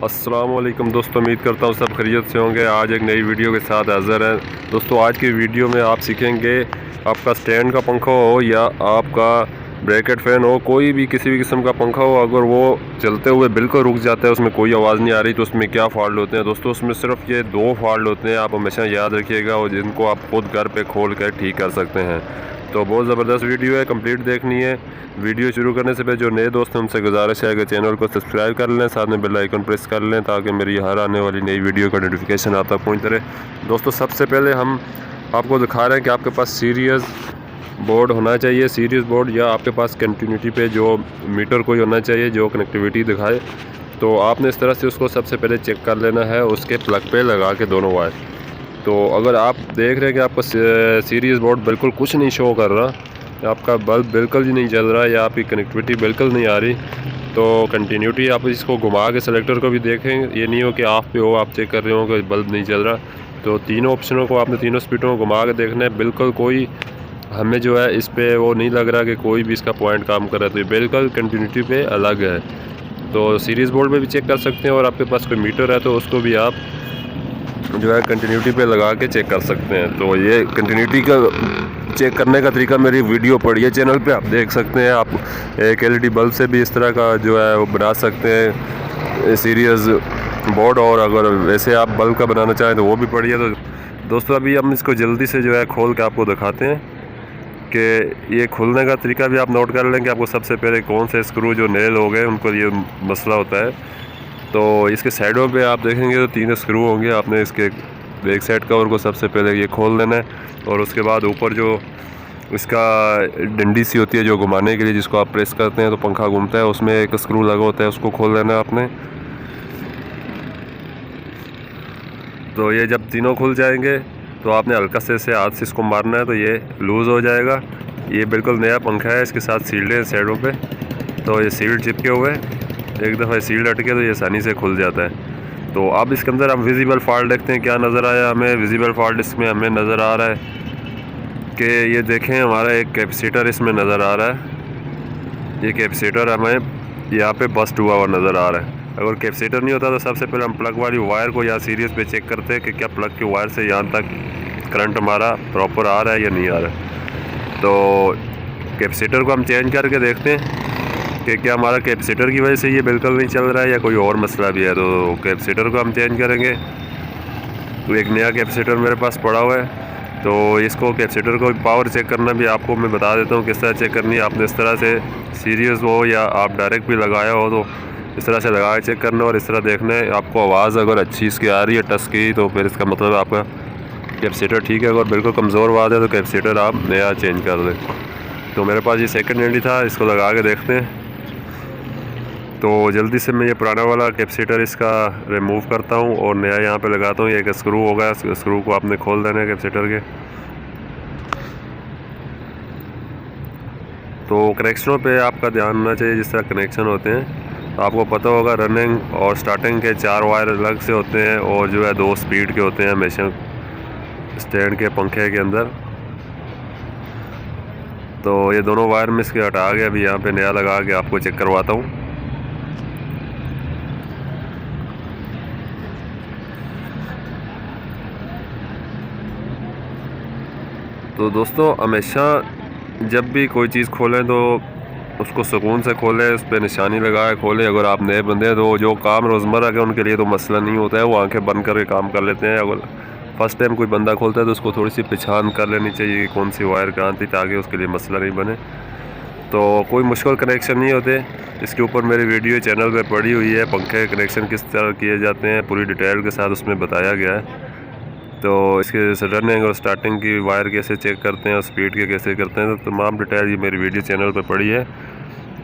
अस्सलाम वालेकुम दोस्तों, उम्मीद करता हूँ सब खैरियत से होंगे। आज एक नई वीडियो के साथ हाज़िर है दोस्तों। आज की वीडियो में आप सीखेंगे आपका स्टैंड का पंखा हो या आपका ब्रैकेट फ़ैन हो, कोई भी किसी भी किस्म का पंखा हो, अगर वो चलते हुए बिल्कुल रुक जाता है, उसमें कोई आवाज़ नहीं आ रही, तो उसमें क्या फ़ॉल्ट होते हैं दोस्तों। उसमें सिर्फ ये 2 फ़ॉल्ट होते हैं, आप हमेशा याद रखिएगा, और जिनको आप खुद घर पे खोल कर ठीक कर सकते हैं। तो बहुत ज़बरदस्त वीडियो है, कंप्लीट देखनी है। वीडियो शुरू करने से पहले जो नए दोस्त हैं उनसे गुजारिश है कि चैनल को सब्सक्राइब कर लें, साथ में बेल आइकन प्रेस कर लें, ताकि मेरी हर आने वाली नई वीडियो का नोटिफिकेशन आप तक पहुँचते रहे। दोस्तों, सबसे पहले हम आपको दिखा रहे हैं कि आपके पास सीरीज बोर्ड होना चाहिए, सीरीज बोर्ड, या आपके पास कंटिन्यूटी पे जो मीटर कोई होना चाहिए जो कनेक्टिविटी दिखाए। तो आपने इस तरह से उसको सबसे पहले चेक कर लेना है, उसके प्लग पे लगा के दोनों वायर। तो अगर आप देख रहे हैं कि आपका सीरीज़ बोर्ड बिल्कुल कुछ नहीं शो कर रहा, आपका बल्ब बिल्कुल ही नहीं जल रहा है, या आपकी कनेक्टिविटी बिल्कुल नहीं आ रही, तो कंटिन्यूटी आप इसको घुमा के सेलेक्टर को भी देखें। ये नहीं हो कि ऑफ पे हो, आप चेक कर रहे हो कि बल्ब नहीं जल रहा। तो तीनों ऑप्शनों को आपने तीनों स्पीडों को घुमा के देखना है, बिल्कुल कोई हमें जो है इस पर वो नहीं लग रहा कि कोई भी इसका पॉइंट काम कर रहा है, तो ये बिल्कुल कंटिन्यूटी पे अलग है। तो सीरीज़ बोर्ड पे भी चेक कर सकते हैं, और आपके पास कोई मीटर है तो उसको भी आप जो है कंटिन्यूटी पे लगा के चेक कर सकते हैं। तो ये कंटिन्यूटी का चेक करने का तरीका मेरी वीडियो पड़ी है चैनल पे, आप देख सकते हैं। आप एक एलईडी बल्ब से भी इस तरह का जो है वो बना सकते हैं सीरीज़ बोर्ड, और अगर वैसे आप बल्ब का बनाना चाहें तो वो भी पड़ी है। तो दोस्तों, अभी हम इसको जल्दी से जो है खोल के आपको दिखाते हैं कि ये खुलने का तरीका भी आप नोट कर लें कि आपको सबसे पहले कौन से स्क्रू जो नेल हो गए उनको ये मसला होता है। तो इसके साइडों पे आप देखेंगे तो 3 स्क्रू होंगे, आपने इसके बैक साइड कवर को सबसे पहले ये खोल देना है, और उसके बाद ऊपर जो इसका डंडी सी होती है जो घुमाने के लिए, जिसको आप प्रेस करते हैं तो पंखा घूमता है, उसमें एक स्क्रू लगा होता है, उसको खोल देना है आपने। तो ये जब तीनों खुल जाएंगे तो आपने हल्का से हाथ से इसको मारना है, तो ये लूज़ हो जाएगा। ये बिल्कुल नया पंखा है, इसके साथ सील्ड है साइडों पे, तो ये सील्ड चिपके हुए, एक दफ़ा सील्ड अटके तो ये आसानी से खुल जाता है। तो अब इसके अंदर हम विजिबल फॉल्ट देखते हैं क्या नज़र आया हमें। विजिबल फॉल्ट इसमें हमें नज़र आ रहा है कि ये देखें, हमारा एक कैपेसिटर इसमें नज़र आ रहा है। ये कैपेसिटर हमें यहाँ पे बस्ट हुआ हुआ नज़र आ रहा है। अगर कैपेसिटर नहीं होता तो सबसे पहले हम प्लग वाली वायर को या सीरीज़ पे चेक करते हैं कि क्या प्लग की वायर से यहाँ तक करंट हमारा प्रॉपर आ रहा है या नहीं आ रहा है। तो कैपेसिटर को हम चेंज करके देखते हैं कि क्या हमारा कैपेसिटर की वजह से ये बिल्कुल नहीं चल रहा है या कोई और मसला भी है। तो कैपेसिटर को हम चेंज करेंगे। तो एक नया कैपेसिटर मेरे पास पड़ा हुआ है, तो इसको कैपेसिटर को पावर चेक करना भी आपको मैं बता देता हूँ किस तरह चेक करनी है। आपने इस तरह से सीरीज़ हो या आप डायरेक्ट भी लगाया हो तो इस तरह से लगा के चेक करना, और इस तरह देखना है। आपको आवाज़ अगर अच्छी इसकी आ रही है टच की, तो फिर इसका मतलब आपका कैपेसिटर ठीक है। अगर बिल्कुल कमज़ोर आवाज़ है तो कैपेसिटर आप नया चेंज कर दें। तो मेरे पास ये सेकंड हैंड ही था, इसको लगा के देखते हैं। तो जल्दी से मैं ये पुराना वाला कैपेसिटर इसका रिमूव करता हूँ और नया यहाँ पे लगाता हूँ। एक स्क्रू होगा, स्क्रू को आपने खोल देना है कैपेसिटर के। तो कनेक्शनों पे आपका ध्यान होना चाहिए, जिस तरह कनेक्शन होते हैं तो आपको पता होगा रनिंग और स्टार्टिंग के 4 वायर अलग से होते हैं, और जो है 2 स्पीड के होते हैं हमेशा स्टैंड के पंखे के अंदर। तो ये दोनों वायर में इसके हटा के अभी यहाँ पे नया लगा के आपको चेक करवाता हूँ। तो दोस्तों, हमेशा जब भी कोई चीज़ खोलें तो उसको सुकून से खोलें, उस पर निशानी लगाए खोलें। अगर आप नए बंदे हैं तो जो काम रोज़मर्रा के उनके लिए तो मसला नहीं होता है, वो आंखें बंद करके काम कर लेते हैं। अगर फ़र्स्ट टाइम कोई बंदा खोलता है तो उसको थोड़ी सी पहचान कर लेनी चाहिए कि कौन सी वायर कहाँ थी, ताकि उसके लिए मसला नहीं बने। तो कोई मुश्किल कनेक्शन नहीं होते, इसके ऊपर मेरी वीडियो चैनल पर पड़ी हुई है। पंखे कनेक्शन किस तरह किए जाते हैं पूरी डिटेल के साथ उसमें बताया गया है। तो इसके रनिंग और स्टार्टिंग की वायर कैसे चेक करते हैं और स्पीड के कैसे करते हैं, तो तमाम डिटेल ये मेरी वीडियो चैनल पर पड़ी है।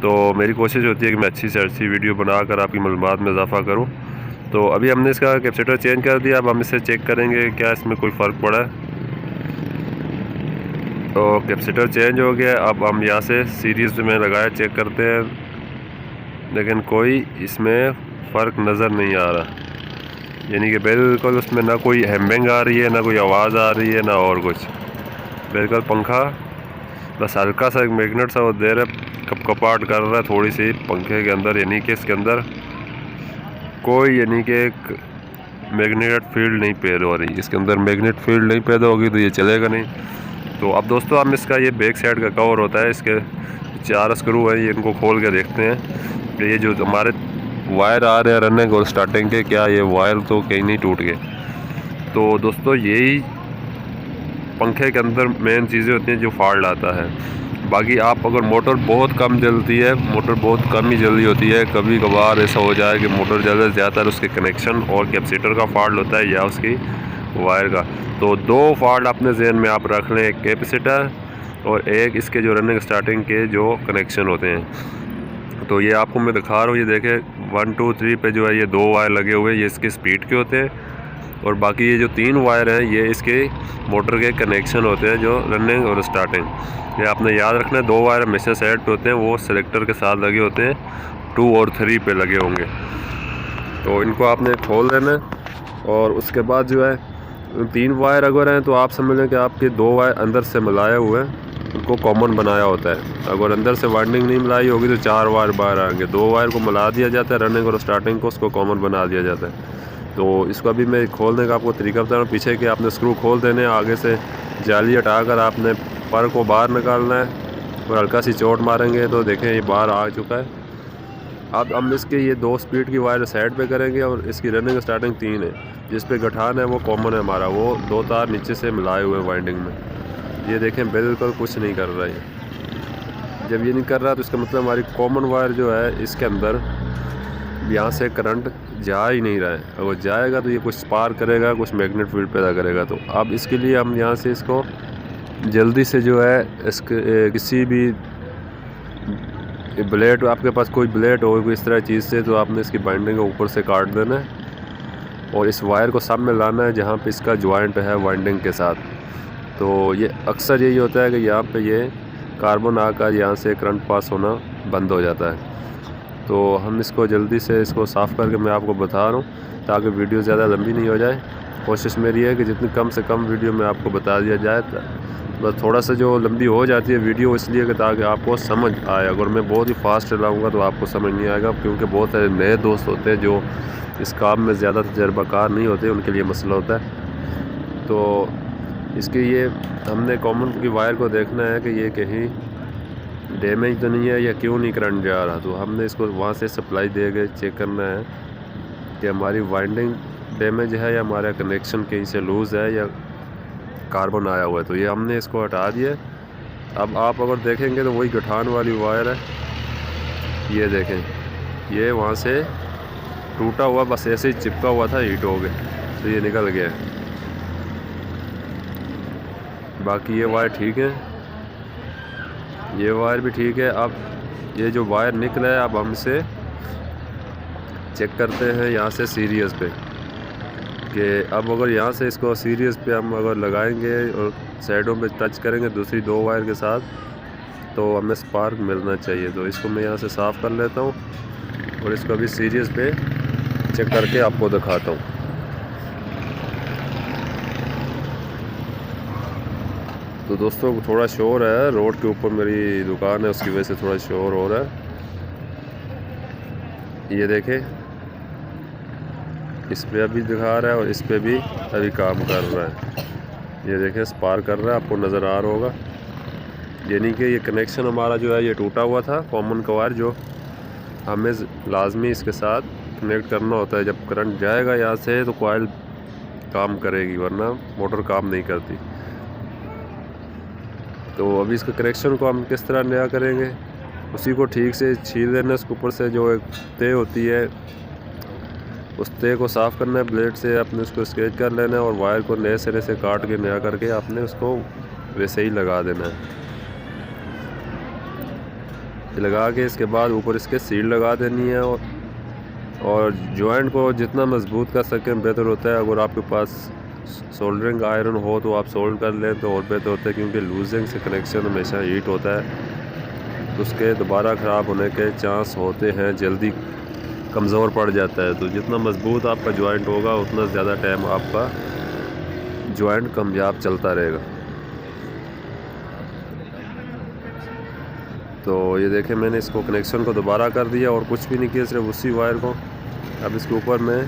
तो मेरी कोशिश होती है कि मैं अच्छी से अच्छी वीडियो बनाकर आपकी मालूमात में इजाफ़ा करूं। तो अभी हमने इसका कैपेसिटर चेंज कर दिया, अब हम इसे चेक करेंगे क्या इसमें कोई फ़र्क पड़ा है। तो कैपेसिटर चेंज हो गया, अब हम यहाँ से सीरीज़ में लगाया चेक करते हैं, लेकिन कोई इसमें फ़र्क नज़र नहीं आ रहा। यानी कि बिल्कुल उसमें ना कोई हैमिंग आ रही है, ना कोई आवाज़ आ रही है, ना और कुछ। बिल्कुल पंखा बस हल्का सा एक मैग्नेट सा वो दे रहा है, कपाट कर रहा है थोड़ी सी पंखे के अंदर, यानी कि इसके अंदर कोई यानी कि एक मैग्नेट फील्ड नहीं पैदा हो रही। इसके अंदर मैग्नेट फील्ड नहीं पैदा होगी तो ये चलेगा नहीं। तो अब दोस्तों हम इसका ये बैक साइड का कवर होता है, इसके 4 स्क्रू हैं, ये इनको खोल के देखते हैं कि ये जो हमारे वायर आ रहे हैं रनिंग और स्टार्टिंग के, क्या ये वायर तो कहीं नहीं टूट गए। तो दोस्तों यही पंखे के अंदर मेन चीज़ें होती हैं जो फॉल्ट आता है। बाकी आप अगर मोटर बहुत कम जलती है, मोटर बहुत कम ही जल्दी होती है, कभी कभार ऐसा हो जाए कि मोटर ज़्यादा से ज़्यादातर उसके कनेक्शन और कैपेसिटर का फॉल्ट होता है या उसकी वायर का। तो 2 फॉल्ट अपने जहन में आप रख लें, एक कैपेसिटर और एक इसके जो रनिंग स्टार्टिंग के जो कनेक्शन होते हैं। तो ये आपको मैं दिखा रहा हूँ, ये देखें 1 2 3 पे जो है ये 2 वायर लगे हुए हैं, ये इसके स्पीड के होते हैं और बाकी ये जो 3 वायर हैं ये इसके मोटर के कनेक्शन होते हैं जो रनिंग और स्टार्टिंग। ये आपने याद रखना है, 2 वायर हमेशा साइड पे होते हैं, वो सेलेक्टर के साथ लगे होते हैं, 2 और 3 पे लगे होंगे। तो इनको आपने खोल देना और उसके बाद जो है 3 वायर अगर हैं तो आप समझ लें कि आपके 2 वायर अंदर से मिलाए हुए हैं, उनको कॉमन बनाया होता है। अगर अंदर से वाइंडिंग नहीं मिलाई होगी तो 4 वायर बाहर आएंगे, 2 वायर को मिला दिया जाता है रनिंग और स्टार्टिंग को, उसको कॉमन बना दिया जाता है। तो इसको अभी मैं खोलने का आपको तरीका बता रहा हूँ। पीछे के आपने स्क्रू खोल देने, आगे से जाली हटाकर आपने पर को बाहर निकालना है और हल्का सी चोट मारेंगे तो देखें ये बाहर आ चुका है। अब हम इसके ये 2 स्पीड की वायर साइड पे करेंगे और इसकी रनिंग स्टार्टिंग 3 है, जिस पे गठान है वो कॉमन है हमारा, वो 2 तार नीचे से मिलाए हुए हैं वाइंडिंग में। ये देखें बिल्कुल कुछ नहीं कर रहा है। जब ये नहीं कर रहा तो इसका मतलब हमारी कॉमन वायर जो है इसके अंदर यहाँ से करंट जा ही नहीं रहा है। अगर जाएगा तो ये कुछ स्पार्क करेगा, कुछ मैग्नेट फील्ड पैदा करेगा। तो अब इसके लिए हम यहाँ से इसको जल्दी से जो है इसके किसी भी ब्लेड, आपके पास कोई ब्लेड हो कोई इस तरह चीज़ से, तो आपने इसकी बाइंडिंग को ऊपर से काट देना है और इस वायर को सामने लाना है जहाँ पे इसका जॉइंट है वाइंडिंग के साथ। तो ये अक्सर यही होता है कि यहाँ पे ये कार्बन आकर यहाँ से करंट पास होना बंद हो जाता है। तो हम इसको जल्दी से इसको साफ़ करके मैं आपको बता रहा हूँ ताकि वीडियो ज़्यादा लंबी नहीं हो जाए। कोशिश मेरी है कि जितनी कम से कम वीडियो में आपको बता दिया जाए। बस थोड़ा सा जो लंबी हो जाती है वीडियो इसलिए कि ताकि आपको समझ आए। अगर मैं बहुत ही फास्ट चलाऊँगा तो आपको समझ नहीं आएगा, क्योंकि बहुत सारे नए दोस्त होते हैं जो इस काम में ज़्यादा तजर्बाकार नहीं होते, उनके लिए मसला होता है। तो इसके ये हमने कॉमन की वायर को देखना है कि ये कहीं डैमेज तो नहीं है या क्यों नहीं करंट जा रहा। तो हमने इसको वहाँ से सप्लाई दे के चेक करना है कि हमारी वाइंडिंग डैमेज है या हमारा कनेक्शन कहीं से लूज़ है या कार्बन आया हुआ है। तो ये हमने इसको हटा दिया। अब आप अगर देखेंगे तो वही गठान वाली वायर है, ये देखें ये वहाँ से टूटा हुआ, बस ऐसे ही चिपका हुआ था, हीट हो गया तो ये निकल गया। बाकी ये वायर ठीक है, ये वायर भी ठीक है। अब ये जो वायर निकला है अब हम इसे चेक करते हैं यहाँ से सीरीज पे, कि अब अगर यहाँ से इसको सीरीज पे हम अगर लगाएंगे और साइडों पे टच करेंगे दूसरी 2 वायर के साथ तो हमें स्पार्क मिलना चाहिए। तो इसको मैं यहाँ से साफ़ कर लेता हूँ और इसको अभी सीरीज पे चेक करके आपको दिखाता हूँ। तो दोस्तों थोड़ा शोर है, रोड के ऊपर मेरी दुकान है उसकी वजह से थोड़ा शोर हो रहा है। ये देखें इस पे अभी दिखा रहा है और इस पे भी अभी काम कर रहा है। ये देखें स्पार्क कर रहा है, आपको नज़र आ रहा होगा। यानी कि ये कनेक्शन हमारा जो है ये टूटा हुआ था, कॉमन का वायर जो हमें लाजमी इसके साथ कनेक्ट करना होता है। जब करंट जाएगा यहाँ से तो कॉइल काम करेगी, वरना मोटर काम नहीं करती। तो अभी इसके कनेक्शन को हम किस तरह नया करेंगे, उसी को ठीक से छील देना। उसके ऊपर से जो एक तय होती है उस तय को साफ़ करना है ब्लेड से, आपने उसको स्केच कर लेना है और वायर को नए सिरे से काट के नया करके आपने उसको वैसे ही लगा देना है। लगा के इसके बाद ऊपर इसके सील लगा देनी है और जॉइंट को जितना मजबूत कर सकें बेहतर होता है। अगर आपके पास सोल्डरिंग आयरन हो तो आप सोल्ड कर लें तो और बेहतर होता है, क्योंकि लूजिंग से कनेक्शन हमेशा हीट होता है, उसके दोबारा ख़राब होने के चांस होते हैं, जल्दी कमज़ोर पड़ जाता है। तो जितना मजबूत आपका जॉइंट होगा उतना ज़्यादा टाइम आपका जॉइंट कामयाब चलता रहेगा। तो ये देखें मैंने इसको कनेक्शन को दोबारा कर दिया और कुछ भी नहीं किया, सिर्फ उसी वायर को अब इसके ऊपर मैं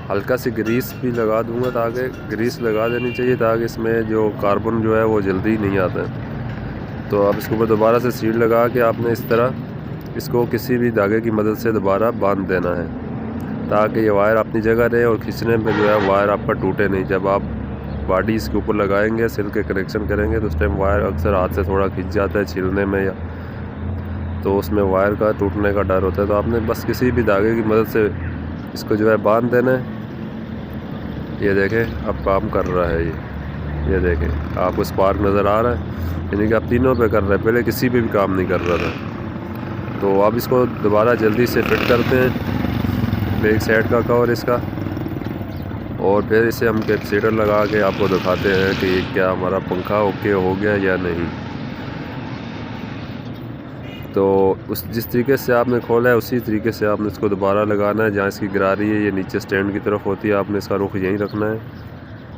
हल्का सी ग्रीस भी लगा दूंगा, ताकि ग्रीस लगा देनी चाहिए ताकि इसमें जो कार्बन जो है वो जल्दी नहीं आता है। तो अब इसके ऊपर दोबारा से सील लगा के आपने इस तरह इसको किसी भी धागे की मदद से दोबारा बांध देना है, ताकि ये वायर अपनी जगह रहे और खींचने में जो है वायर आपका टूटे नहीं। जब आप बॉडी इसके ऊपर लगाएंगे, सिल के कनेक्शन करेंगे, तो उस टाइम वायर अक्सर हाथ से थोड़ा खिंच जाता है छिलने में, या तो उसमें वायर का टूटने का डर होता है। तो आपने बस किसी भी धागे की मदद से इसको जो है बांध देना है। ये देखें अब काम कर रहा है ये देखें आपको स्पार्क नज़र आ रहा है, यानी कि आप तीनों पे कर रहे हैं, पहले किसी पे भी काम नहीं कर रहा था। तो अब इसको दोबारा जल्दी से फिट करते हैं, बैक साइड का कवर इसका, और फिर इसे हम कैपेसिटर लगा के आपको दिखाते हैं कि क्या हमारा पंखा ओके हो गया या नहीं। तो उस जिस तरीके से आपने खोला है उसी तरीके से आपने इसको दोबारा लगाना है। जहाँ इसकी गिरारी है ये नीचे स्टैंड की तरफ होती है, आपने इसका रुख यहीं रखना है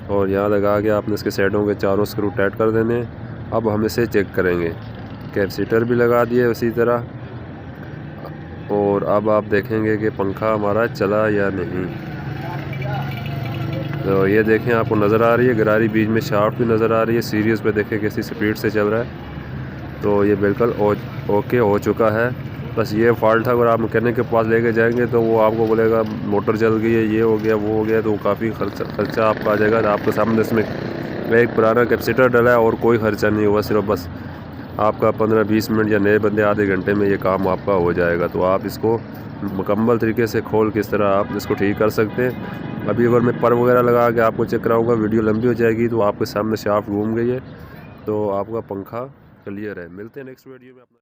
और यहाँ लगा के आपने इसके साइडों के चारों स्क्रू टाइट कर देने हैं। अब हम इसे चेक करेंगे, कैपेसिटर भी लगा दिए उसी तरह, और अब आप देखेंगे कि पंखा हमारा चला या नहीं। तो ये देखें आपको नज़र आ रही है गिरारी, बीच में शाफ्ट भी नज़र आ रही है। सीरीज़ पे देखें कैसी स्पीड से चल रहा है। तो ये बिल्कुल ओके हो चुका है। बस ये फॉल्ट था, अगर आप मैकेनिक के पास लेके जाएंगे तो वो आपको बोलेगा मोटर जल गई है, ये हो गया वो हो गया, तो काफ़ी खर्चा आपका आ जाएगा। आपके सामने इसमें एक पुराना कैपेसिटर डला है और कोई खर्चा नहीं हुआ, सिर्फ बस आपका 15-20 मिनट या नए बंदे आधे घंटे में ये काम आपका हो जाएगा। तो आप इसको मुकम्मल तरीके से खोल किस तरह आप इसको ठीक कर सकते हैं। अभी अगर मैं पर वगैरह लगा के आपको चेक कराऊंगा, वीडियो लंबी हो जाएगी। तो आपके सामने शाफ्ट घूम गई है, तो आपका पंखा क्लियर है। मिलते हैं नेक्स्ट वीडियो में अपना।